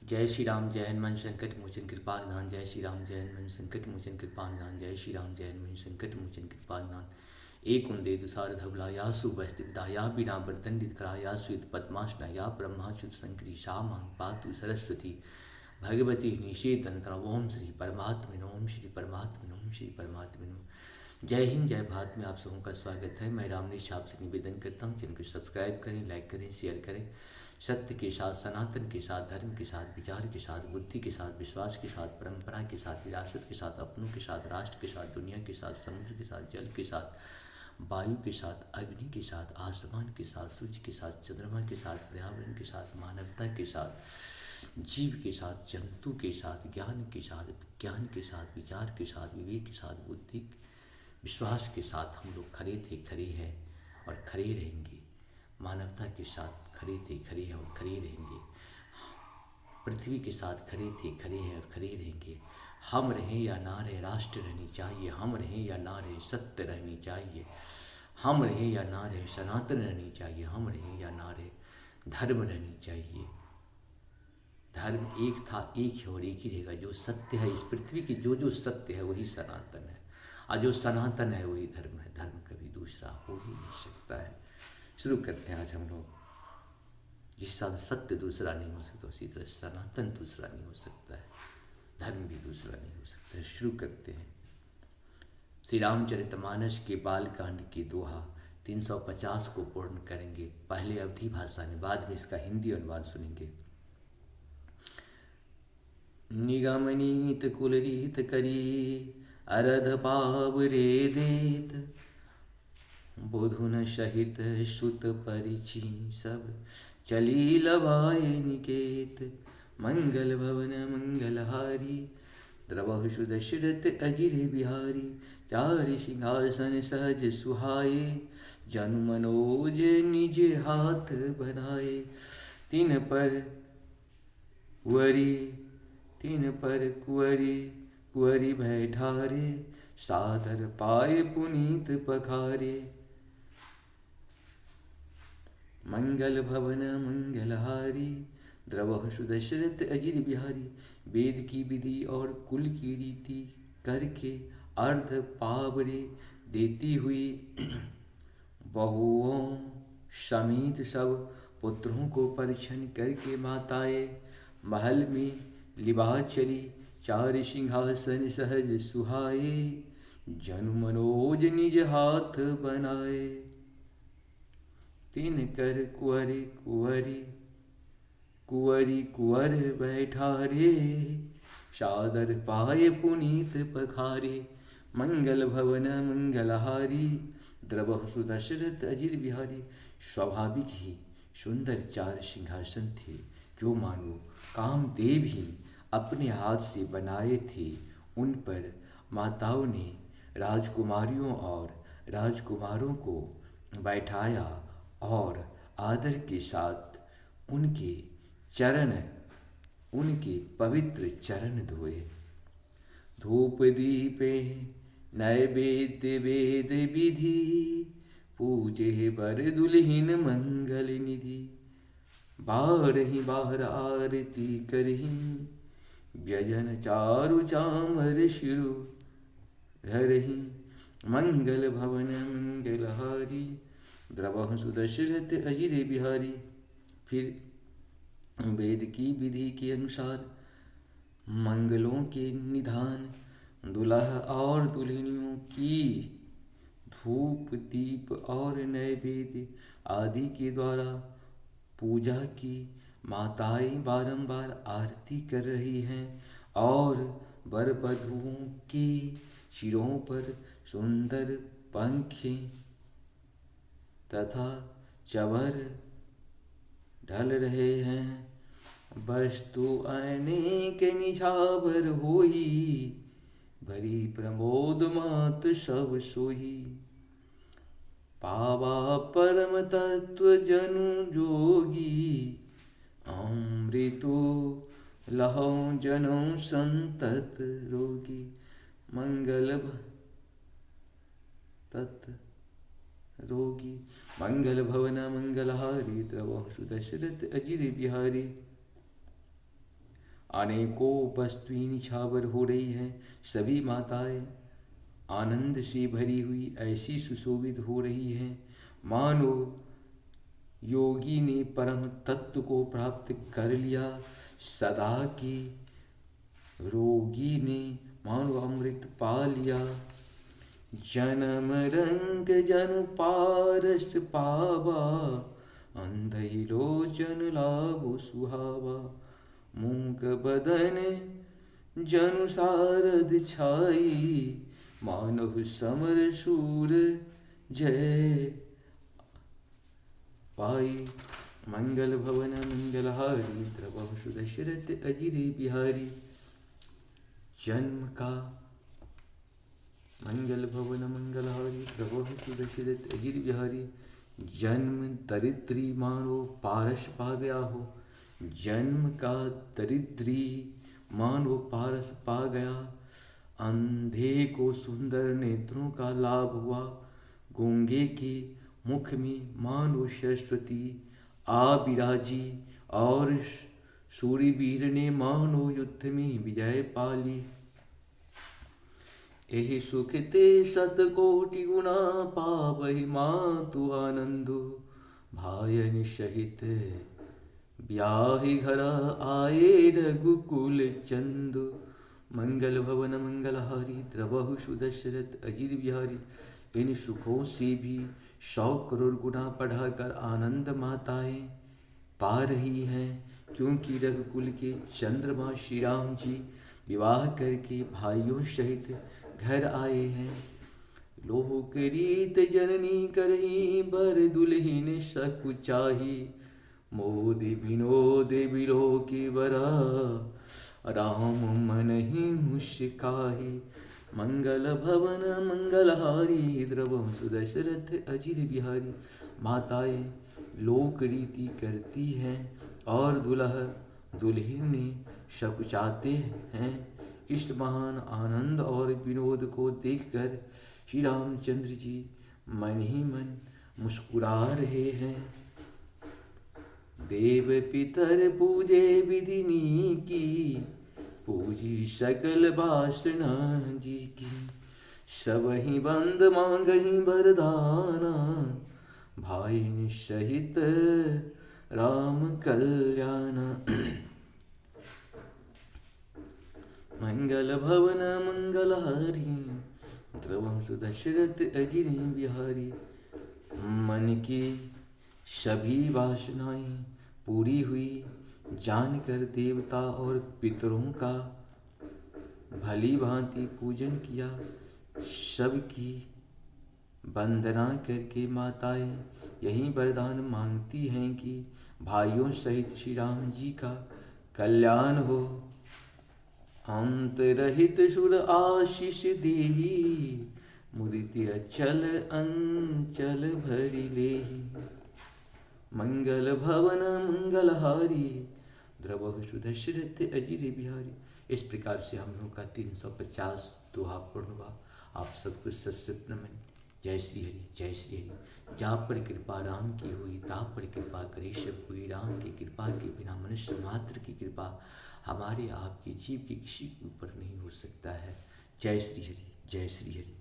जय श्री राम जय हनुमान संकट मोचन कृपा निधान। जय श्री राम जय हनुमान संकट मोचन कृपा निधान। जय श्री राम जय हनुमान संकट मोचन कृपा निधान। एक उन्दे दुसार धवला या सुबस्तिदा या बिना बरदंडित करा या स्वित पद्मासना या ब्रह्माच्युत संकरी सा मांग पातु सरस्वती भगवती निषेधन करा। ओम श्री परमात्मा ओम श्री परमात्मा ओम श्री परमात्मा। जय हिंद जय भारत में आप सबों का स्वागत है। मैं रामनिश आपसे निवेदन करता हूँ, चैनल को सब्सक्राइब करें, लाइक करें, शेयर करें। सत्य के साथ, सनातन के साथ, धर्म के साथ, विचार के साथ, बुद्धि के साथ, विश्वास के साथ, परंपरा के साथ, विरासत के साथ, अपनों के साथ, राष्ट्र के साथ, दुनिया के साथ, समुद्र के साथ, जल के साथ, वायु के साथ, अग्नि के साथ, आसमान के साथ, सूर्य के साथ, चंद्रमा के साथ, पर्यावरण के साथ, मानवता के साथ, जीव के साथ, जंतु के साथ, ज्ञान के साथ, विज्ञान के साथ, विचार के साथ, विवेक के साथ, बुद्धि विश्वास के साथ हम लोग खड़े थे, खड़े हैं और खड़े रहेंगे। मानवता के साथ खड़े थे, खड़े हैं और खड़े रहेंगे। पृथ्वी के साथ खड़े थे, खड़े हैं और खड़े रहेंगे। हम रहें या ना रहे, राष्ट्र रहनी चाहिए। हम रहें या ना रहे, सत्य रहनी चाहिए। हम रहें या ना रहे, सनातन रहनी चाहिए। हम रहें या ना रहे, धर्म रहनी चाहिए। धर्म एक था, एक है और एक ही रहेगा। जो सत्य है इस पृथ्वी की, जो सत्य है वही सनातन है, और जो सनातन है वही धर्म है। धर्म कभी दूसरा हो ही नहीं सकता है। शुरू करते हैं आज हम लोग। जिस साथ सत्य दूसरा नहीं हो सकता, उसी तरह सनातन दूसरा नहीं हो सकता है, धर्म भी दूसरा नहीं हो सकता है। शुरू करते हैं। श्री रामचरितमानस के बालकांड की दोहा 350 को पूर्ण करेंगे। पहले अवधी भाषा में, बाद में इसका हिंदी अनुवाद सुनेंगे। निगमनीत कुलरीत करी अरध पावरे देत, बुधुन सहित सुत परिची सब चली लभाए निकेत। मंगल भवन मंगलहारी द्रवहु सुदशरथ अजिर बिहारी। चारि सिंहासन सहज सुहाए, जनु मनोज निज हाथ बनाए। तीन पर कुंवरी कुंवरी बैठारे, सादर पाए पुनीत पखारे। मंगल भवन मंगलहारी द्रवहु सुदशरथ अजिर बिहारी। वेद की विधि और कुल की रीति करके अर्ध पावरे देती हुई बहुओं समेत सब पुत्रों को परिछन करके माताएं महल में लिबा चली। चार सिंहासन सहज सुहाए, जनु मनोज निज हाथ बनाए। तीन कर कुंवरी कुंवर बैठारे, सादर पाए पुनीत पखारे। मंगल भवन मंगलहारी द्रवहु सुदशरथ अजिर बिहारी। स्वाभाविक ही सुंदर चार सिंहासन थे, जो मानो कामदेव ही अपने हाथ से बनाए थे। उन पर माताओं ने राजकुमारियों और राजकुमारों को बैठाया और आदर के साथ उनके पवित्र चरण धोए। धूप दीपे नैवेद्य वेद विधि, पूजे बर दुल्हिन मंगल निधि। बारही बार आरती करही, व्यजन चारु चामर शिरु धरही। मंगल भवन मंगलहारी द्रवहु सुदशरथ अजिर बिहारी। फिर वेद की विधि के अनुसार मंगलों के निधान दुल्हा और दुल्हनियों की धूप दीप और नैवेद्य आदि के द्वारा पूजा की। माताएं बारंबार आरती कर रही हैं और वर वधुओं के सिरों पर सुंदर पंखे तथा चवर ढल रहे हैं। वस्तु अनेक निछावर होई, भरी प्रमोद मात सब सोई। पावा परम तत्व जनु जोगी, अमृतो लहौ जनौ संतत रोगी। मंगल तत् रोगी। मंगल भवन मंगलहारी द्रवहु सुदशरथ अजिर बिहारी। अनेकों वस्तुएं निछावर हो रही हैं। सभी माताएं आनंद से भरी हुई ऐसी सुशोभित हो रही हैं मानो योगी ने परम तत्व को प्राप्त कर लिया। सदा की रोगी ने मानो अमृत पा लिया। जन्म रंग जनु पारस पावा, अंधई लोचन लाभो सुहावा। मूक बदन जनु सारद छाई, मानहु समर शूर जय पाई। मंगल भवन मंगलहारी, द्रवहु सुदशरथ अजिरे बिहारी। जन्म का मंगल भवन मंगलहारी, द्रवहु सुदशरथ अजिर बिहारी। जन्म दरिद्री मानो पारस पा गया हो। जन्म का दरिद्री मानो पारस पा गया। अंधे को सुंदर नेत्रों का लाभ हुआ। गूंगे के मुख में मानो सरस्वती आ विराजी। और सूरवीर ने मानो युद्ध में विजय पाली। एहि सुख ते सतकोटि गुना पावहि, मातु आनंदो भायन सहित। ब्याहि घर आए रघुकुल चंदो। मंगल भवन मंगलहारी, द्रवहु सुदशरथ अजिर बिहारी। इन सुखों से भी 100 करोड़ गुना बढ़ाकर आनंद माताएं पा रही हैं, क्योंकि रघुकुल के चंद्रमा श्री राम जी विवाह करके भाइयों सहित घर आए हैं। लोक रीत जननी करही, बर दुल्हिन सकुचाही। मोद विनोद बिलो की बरा, राम मन ही मुस्काही। मंगल भवन मंगलहारी, द्रवहु सुदशरथ अजिर बिहारी। माताएं लोक रीति करती हैं और दुल्हा दुल्हन सकुचाते हैं। इस महान आनंद और विनोद को देखकर श्री रामचंद्र जी मन ही मन मुस्कुरा रहे हैं। देव पितर पूजे विधिनी की, पूजी सकल वासना जी की। सबहि बंद मांगहि वरदाना, भाई सहित राम कल्याण। मंगल भवन मंगलहारी, द्रवहु सुदशरथ अजिर बिहारी। मन की सभी वासनाएं पूरी हुई जानकर देवता और पितरों का भली भांति पूजन किया। सबकी वंदना करके माताएं यही वरदान मांगती हैं कि भाइयों सहित श्री राम जी का कल्याण हो। अंत रहित सुर आशीष देहि, मुदिति अचल अंचल भरि लेहि। मंगल भवन मंगलहारी, द्रवहु सुदशरथ अजिर बिहारी। इस प्रकार से हम लोग का 350 दोहा पूर्ण हुआ। आप सबको सत नमन। जय श्री हरि, जय श्री हरि। जा पर कृपा राम की हुई, ता पर कृपा करे सब कोई। राम की कृपा के बिना मनुष्य मात्र की कृपा हमारे आपके जीव के किसी के ऊपर नहीं हो सकता है। जय श्री हरि, जय श्री हरि।